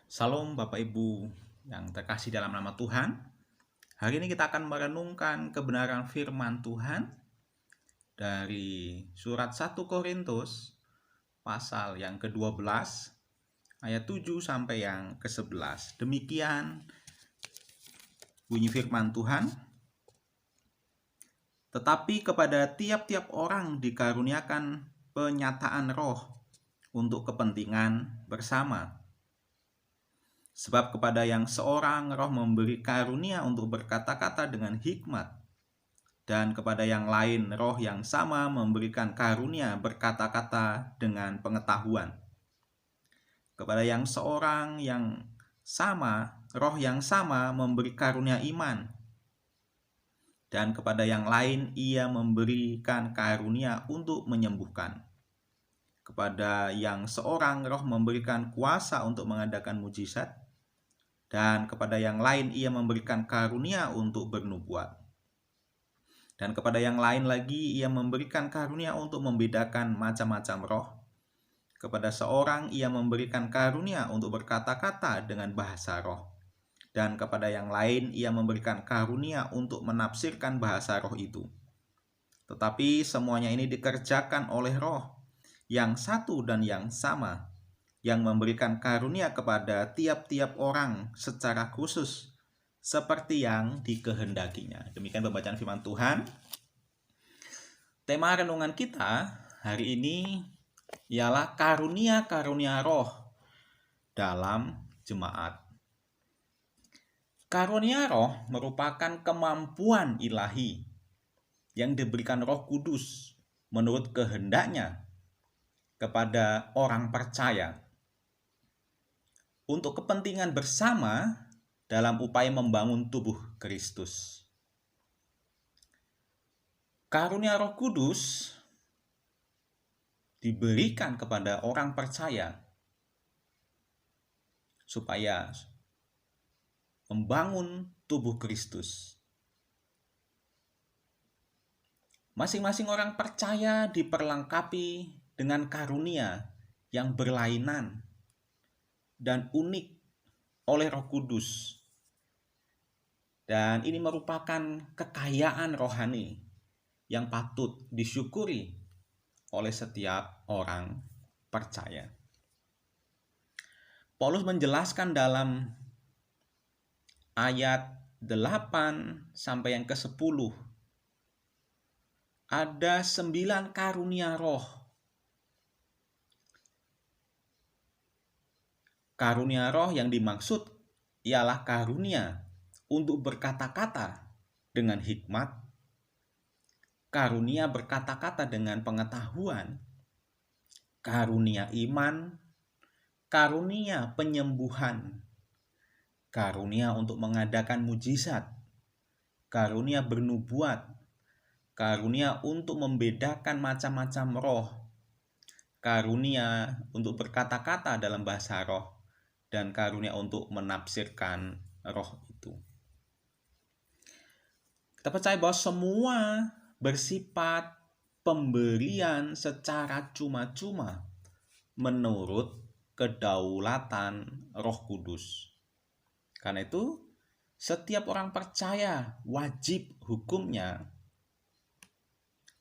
Salam Bapak Ibu yang terkasih dalam nama Tuhan. Hari ini kita akan merenungkan kebenaran firman Tuhan dari surat 1 Korintus pasal yang ke-12 ayat 7 sampai yang ke-11. Demikian bunyi firman Tuhan. Tetapi kepada tiap-tiap orang dikaruniakan penyataan roh untuk kepentingan bersama. Sebab kepada yang seorang roh memberi karunia untuk berkata-kata dengan hikmat, dan kepada yang lain roh yang sama memberikan karunia berkata-kata dengan pengetahuan. Kepada yang seorang yang sama, roh yang sama memberi karunia iman, dan kepada yang lain ia memberikan karunia untuk menyembuhkan. Kepada yang seorang roh memberikan kuasa untuk mengadakan mujizat, dan kepada yang lain ia memberikan karunia untuk bernubuat. Dan kepada yang lain lagi ia memberikan karunia untuk membedakan macam-macam roh. Kepada seorang ia memberikan karunia untuk berkata-kata dengan bahasa roh. Dan kepada yang lain ia memberikan karunia untuk menafsirkan bahasa roh itu. Tetapi semuanya ini dikerjakan oleh roh yang satu dan yang sama, yang memberikan karunia kepada tiap-tiap orang secara khusus seperti yang dikehendakinya. Demikian pembacaan firman Tuhan. Tema renungan kita hari ini ialah karunia-karunia roh dalam jemaat. Karunia roh merupakan kemampuan ilahi yang diberikan Roh Kudus menurut kehendaknya kepada orang percaya untuk kepentingan bersama dalam upaya membangun tubuh Kristus. Karunia Roh Kudus diberikan kepada orang percaya supaya membangun tubuh Kristus. Masing-masing orang percaya diperlengkapi dengan karunia yang berlainan dan unik oleh Roh Kudus. Dan ini merupakan kekayaan rohani yang patut disyukuri oleh setiap orang percaya. Paulus menjelaskan dalam ayat 8 sampai yang ke-10 ada 9 karunia roh. Karunia roh yang dimaksud ialah karunia untuk berkata-kata dengan hikmat, karunia berkata-kata dengan pengetahuan, karunia iman, karunia penyembuhan, karunia untuk mengadakan mujizat, karunia bernubuat, karunia untuk membedakan macam-macam roh, karunia untuk berkata-kata dalam bahasa roh, dan karunia untuk menafsirkan roh itu. Kita percaya bahwa semua bersifat pemberian secara cuma-cuma menurut kedaulatan Roh Kudus. Karena itu, setiap orang percaya wajib hukumnya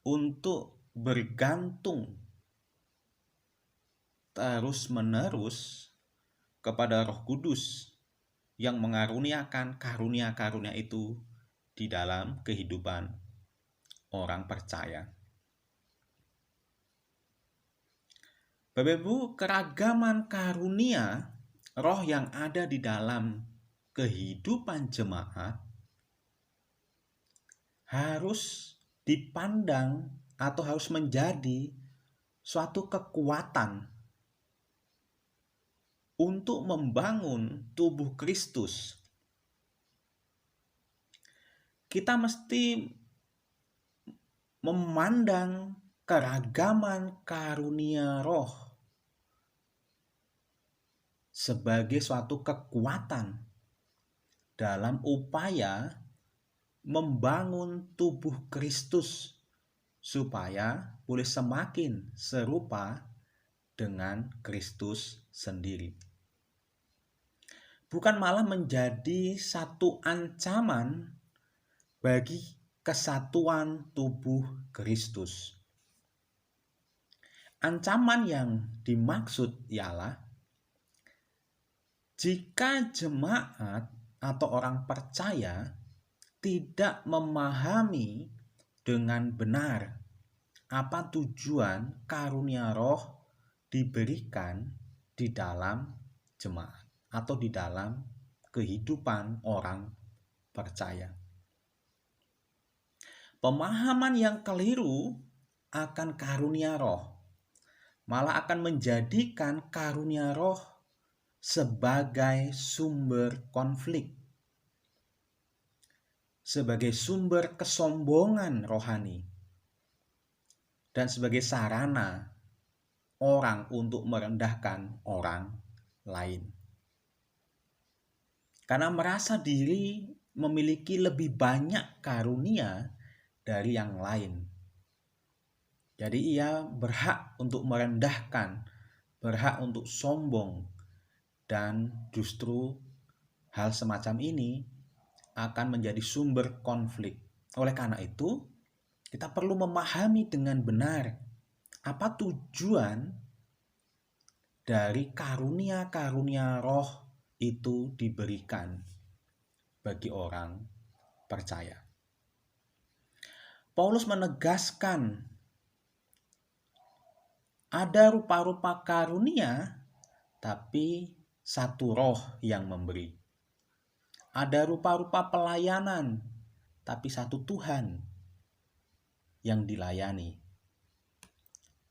untuk bergantung terus-menerus kepada Roh Kudus yang mengaruniakan karunia-karunia itu di dalam kehidupan orang percaya. Bapak Ibu, keragaman karunia roh yang ada di dalam kehidupan jemaat harus dipandang atau harus menjadi suatu kekuatan untuk membangun tubuh Kristus. Kita mesti memandang keragaman karunia roh sebagai suatu kekuatan dalam upaya membangun tubuh Kristus supaya boleh semakin serupa dengan Kristus sendiri. bukan malah menjadi satu ancaman bagi kesatuan tubuh Kristus. Ancaman yang dimaksud ialah jika jemaat atau orang percaya tidak memahami dengan benar apa tujuan karunia roh diberikan di dalam jemaat atau di dalam kehidupan orang percaya. Pemahaman yang keliru akan karunia roh malah akan menjadikan karunia roh sebagai sumber konflik, sebagai sumber kesombongan rohani, dan sebagai sarana orang untuk merendahkan orang lain. Karena merasa diri memiliki lebih banyak karunia dari yang lain. Jadi ia berhak untuk merendahkan, berhak untuk sombong, dan justru hal semacam ini akan menjadi sumber konflik. Oleh karena itu, kita perlu memahami dengan benar apa tujuan dari karunia-karunia roh itu diberikan bagi orang percaya. Paulus menegaskan ada rupa-rupa karunia, tapi satu roh yang memberi. Ada rupa-rupa pelayanan, tapi satu Tuhan yang dilayani.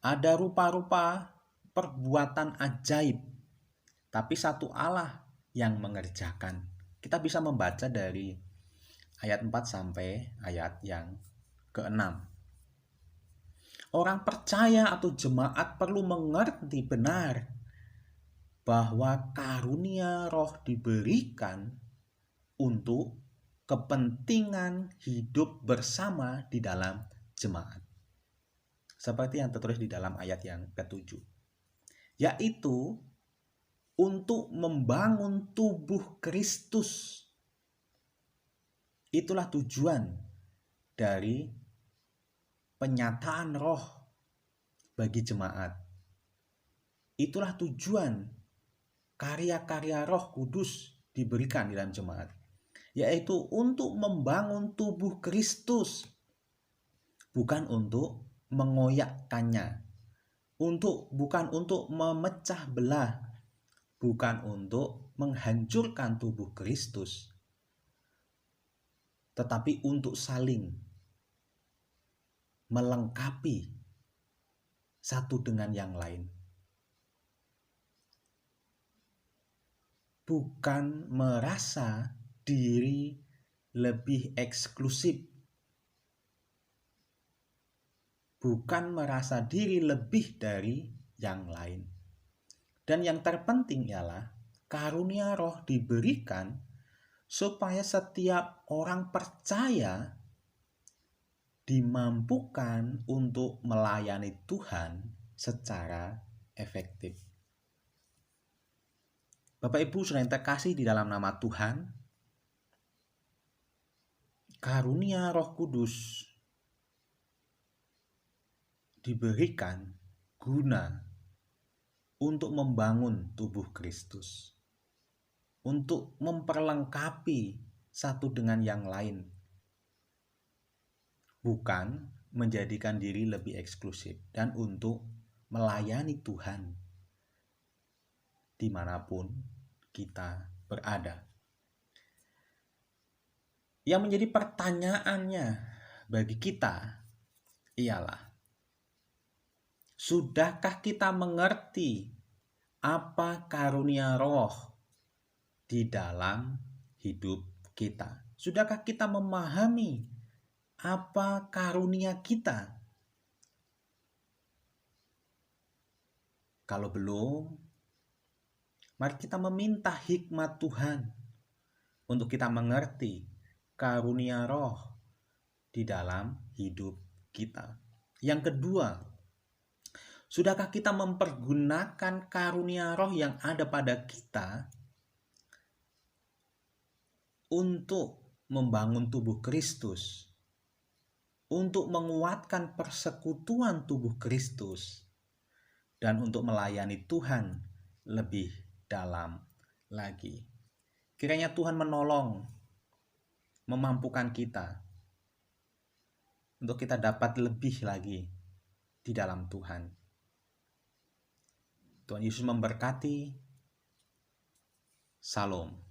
Ada rupa-rupa perbuatan ajaib, tapi satu Allah yang mengerjakan. Kita bisa membaca dari ayat 4 sampai ayat yang ke-6. Orang percaya atau jemaat perlu mengerti benar bahwa karunia roh diberikan untuk kepentingan hidup bersama di dalam jemaat. Seperti yang tertulis di dalam ayat yang ke-7. Yaitu untuk membangun tubuh Kristus. Itulah tujuan dari penyataan roh bagi jemaat. Itulah tujuan karya-karya Roh Kudus diberikan di dalam jemaat, yaitu untuk membangun tubuh Kristus, bukan untuk mengoyakkannya, bukan untuk memecah belah, bukan untuk menghancurkan tubuh Kristus, tetapi untuk saling melengkapi satu dengan yang lain. Bukan merasa diri lebih eksklusif, bukan merasa diri lebih dari yang lain. Dan yang terpenting ialah karunia roh diberikan supaya setiap orang percaya dimampukan untuk melayani Tuhan secara efektif. Bapak Ibu saudara yang terkasih di dalam nama Tuhan, karunia Roh Kudus diberikan guna untuk membangun tubuh Kristus, untuk memperlengkapi satu dengan yang lain, bukan menjadikan diri lebih eksklusif, dan untuk melayani Tuhan dimanapun kita berada. Yang menjadi pertanyaannya bagi kita ialah, sudahkah kita mengerti apa karunia roh di dalam hidup kita? Sudahkah kita memahami apa karunia kita? Kalau belum, mari kita meminta hikmat Tuhan untuk kita mengerti karunia roh di dalam hidup kita. Yang kedua, sudahkah kita mempergunakan karunia roh yang ada pada kita untuk membangun tubuh Kristus, untuk menguatkan persekutuan tubuh Kristus, dan untuk melayani Tuhan lebih dalam lagi. Kiranya Tuhan menolong, memampukan kita untuk kita dapat lebih lagi di dalam Tuhan. Tuhan Yesus memberkati. Salam.